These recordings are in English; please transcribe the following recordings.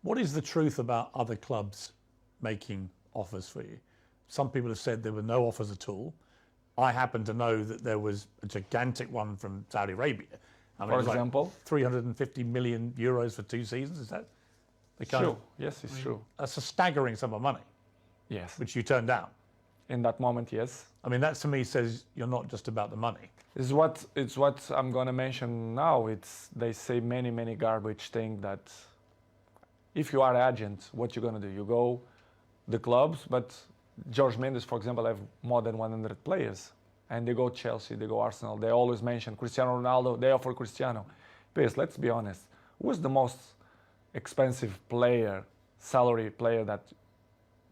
What is the truth about other clubs making offers for you? Some people have said there were no offers at all. I happen to know that there was a gigantic one from Saudi Arabia. I mean, For example? like 350 million euros for 2 seasons. Is that the kind True. of, Yes, it's true. that's a staggering sum of money, Yes. which you turned down. In that moment, yes. I mean, that to me says you're not just about the money. It's what I'm gonna mention now. They say many garbage things that if you are agent, what you're gonna do? You go the clubs, but George Mendes, for example, have more than 100 players, and they go Chelsea, they go Arsenal. They always mention Cristiano Ronaldo. They offer Cristiano. Please, let's be honest. Who's the most expensive player, salary player that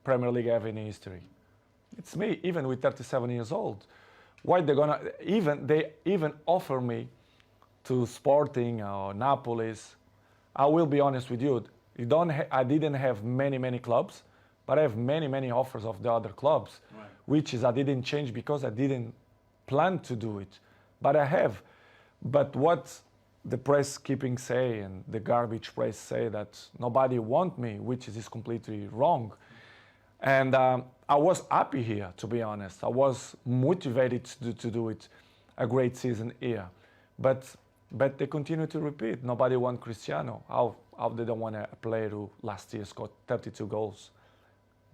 Premier League have in history? It's me, even with 37 years old. Why they even offer me to Sporting or Napolis? I will be honest with you. I didn't have many clubs, but I have many offers of the other clubs, right. Which is I didn't change because I didn't plan to do it, but I have. But what the press keeping say and the garbage press say that nobody want me, which is completely wrong. And I was happy here, to be honest. I was motivated to do it, a great season here. But they continue to repeat. Nobody want Cristiano. How they don't want a player who last year scored 32 goals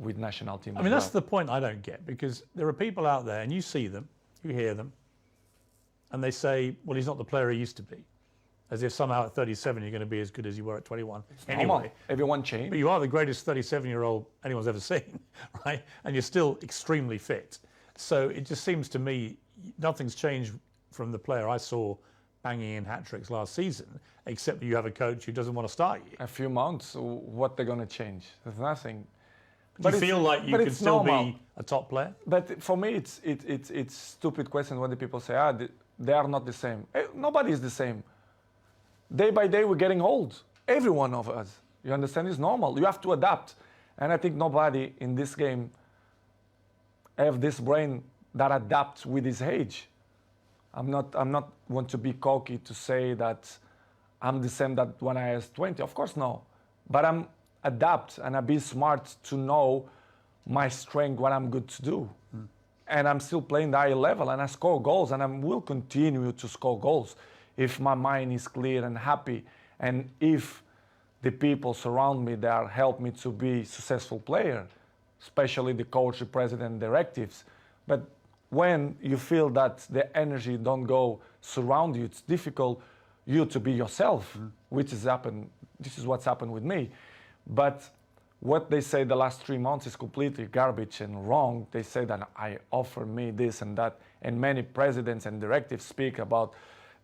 with national team? I mean, that's the point I don't get, because there are people out there, and you see them, you hear them, and they say, well, he's not the player he used to be. As if somehow at 37 you're going to be as good as you were at 21. Anyway, everyone changed. But you are the greatest 37-year-old anyone's ever seen, right? And you're still extremely fit. So it just seems to me nothing's changed from the player I saw banging in hat-tricks last season, except that you have a coach who doesn't want to start you. A few months, what they're going to change? There's nothing. Do you feel like you can still be a top player? But for me, it's stupid question when the people say, they are not the same. Nobody is the same. Day by day, we're getting old. Every one of us. You understand? It's normal. You have to adapt. And I think nobody in this game have this brain that adapts with his age. I'm not want to be cocky to say that I'm the same that when I was 20. Of course, no. But I'm adapt and I be smart to know my strength, what I'm good to do. And I'm still playing the high level and I score goals and I will continue to score goals if my mind is clear and happy, and if the people surround me that help me to be a successful player, especially the coach, the president, directives. But when you feel that the energy don't go surround you, it's difficult you to be yourself, which has happened. This is what's happened with me. But what they say the last 3 months is completely garbage and wrong. They say that I offer me this and that, and many presidents and directives speak about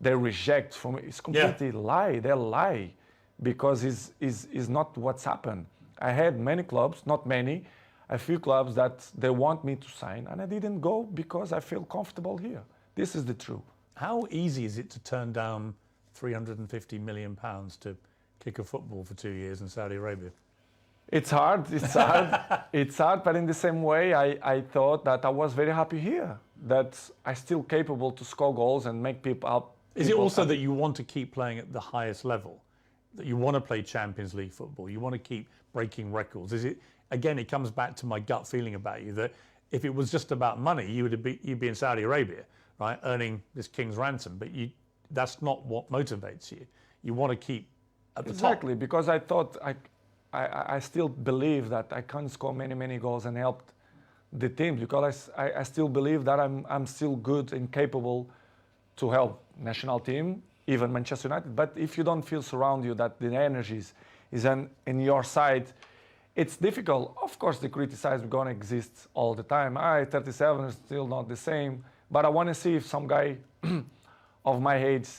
they reject from it. It's completely lie. They lie because it's not what's happened. I had many clubs, not many, a few clubs that they want me to sign, and I didn't go because I feel comfortable here. This is the truth. How easy is it to turn down £350 million to kick a football for 2 years in Saudi Arabia? It's hard. It's hard. It's hard, but in the same way, I thought that I was very happy here, that I'm still capable to score goals and make people out. Is it also that you want to keep playing at the highest level? That you want to play Champions League football? You want to keep breaking records? Is it, again, it comes back to my gut feeling about you, that if it was just about money, you'd be in Saudi Arabia, right, earning this king's ransom. But that's not what motivates you. You want to keep at the top. Exactly, because I thought I still believe that I can score many goals and help the team, because I still believe that I'm still good and capable to help national team, even Manchester United. But if you don't feel surround you that the energy is in your side, it's difficult. Of course, the criticism going to exist all the time. 37 is still not the same, but I want to see if some guy of my age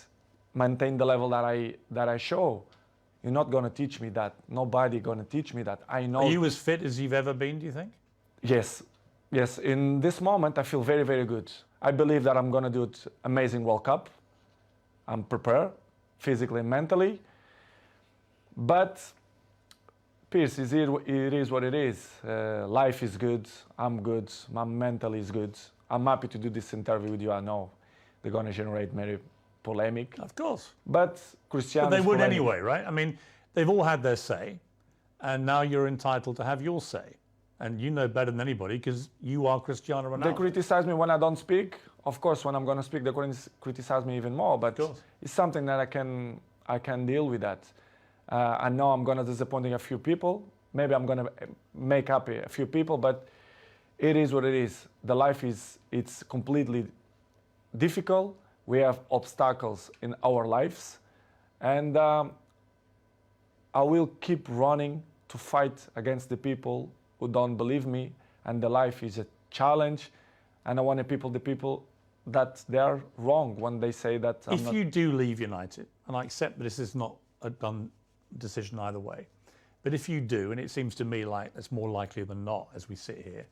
maintain the level that I show. You're not going to teach me that. Nobody going to teach me that. I know. Are you as fit as you've ever been, do you think? Yes. In this moment, I feel very good. I believe that I'm going to do it amazing World Cup. I'm prepared, physically and mentally. But, Piers, it is what it is. Life is good. I'm good. My mental is good. I'm happy to do this interview with you. I know they're going to generate many polemic. Of course. But Cristiano. But they would anyway, right? I mean, they've all had their say. and now you're entitled to have your say. And you know better than anybody because you are Cristiano Ronaldo. They criticize me when I don't speak. Of course, when I'm going to speak, they criticize me even more. But it's something that I can deal with that. I know I'm going to disappointing a few people. Maybe I'm going to make happy a few people, but it is what it is. The life it's completely difficult. We have obstacles in our lives, and I will keep running to fight against the people who don't believe me, and the life is a challenge, and I want the people that they are wrong when they say that if you do leave United, and I accept that this is not a done decision either way, but if you do, and it seems to me like it's more likely than not as we sit here,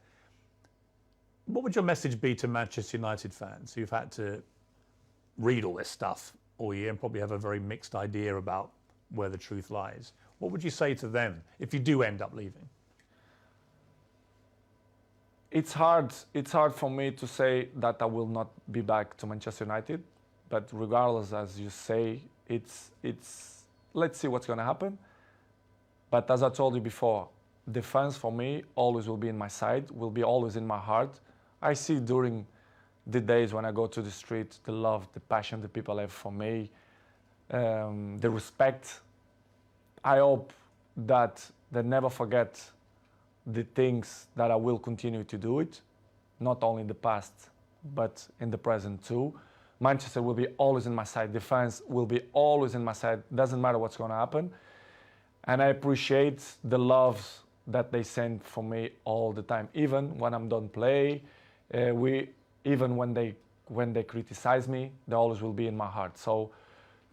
what would your message be to Manchester United fans who've had to read all this stuff all year and probably have a very mixed idea about where the truth lies? What would you say to them if you do end up leaving? It's hard for me to say that I will not be back to Manchester United, but regardless, as you say, it's let's see what's going to happen. But as I told you before, the fans for me always will be in my side, will be always in my heart. I see during the days when I go to the street, the love, the passion the people have for me, the respect. I hope that they never forget the things that I will continue to do it, not only in the past, but in the present too. Manchester will be always in my side. The fans will be always in my side. Doesn't matter what's going to happen. And I appreciate the love that they send for me all the time. Even when I'm done play, even when they criticize me, they always will be in my heart. So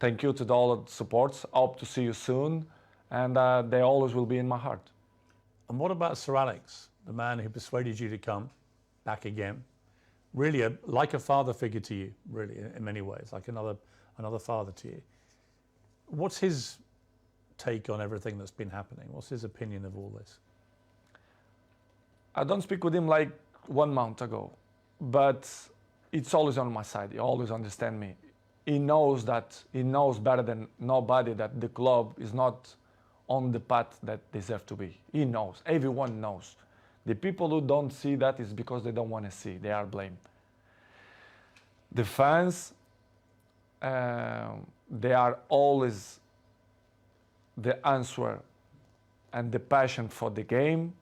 thank you to all the supports. I hope to see you soon. And they always will be in my heart. And what about Sir Alex, the man who persuaded you to come back again? Really, like a father figure to you, really, in many ways, like another father to you. What's his take on everything that's been happening? What's his opinion of all this? I don't speak with him like 1 month ago, but it's always on my side. He always understands me. He knows better than nobody that the club is not on the path that deserve to be. He knows. Everyone knows. The people who don't see that is because they don't want to see. They are blamed. The fans, they are always the answer and the passion for the game.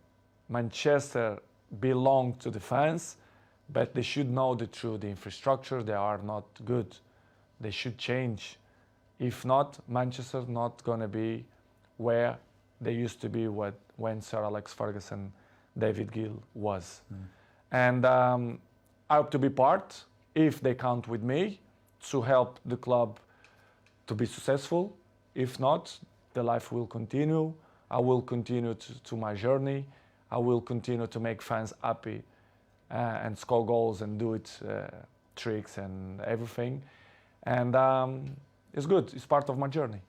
Manchester belongs to the fans, but they should know the truth. The infrastructure, they are not good. They should change. If not, Manchester not going to be where they used to be when Sir Alex Ferguson, David Gill was. And I hope to be part, if they count with me, to help the club to be successful. If not, the life will continue. I will continue to my journey. I will continue to make fans happy and score goals and do it tricks and everything. And it's good. It's part of my journey.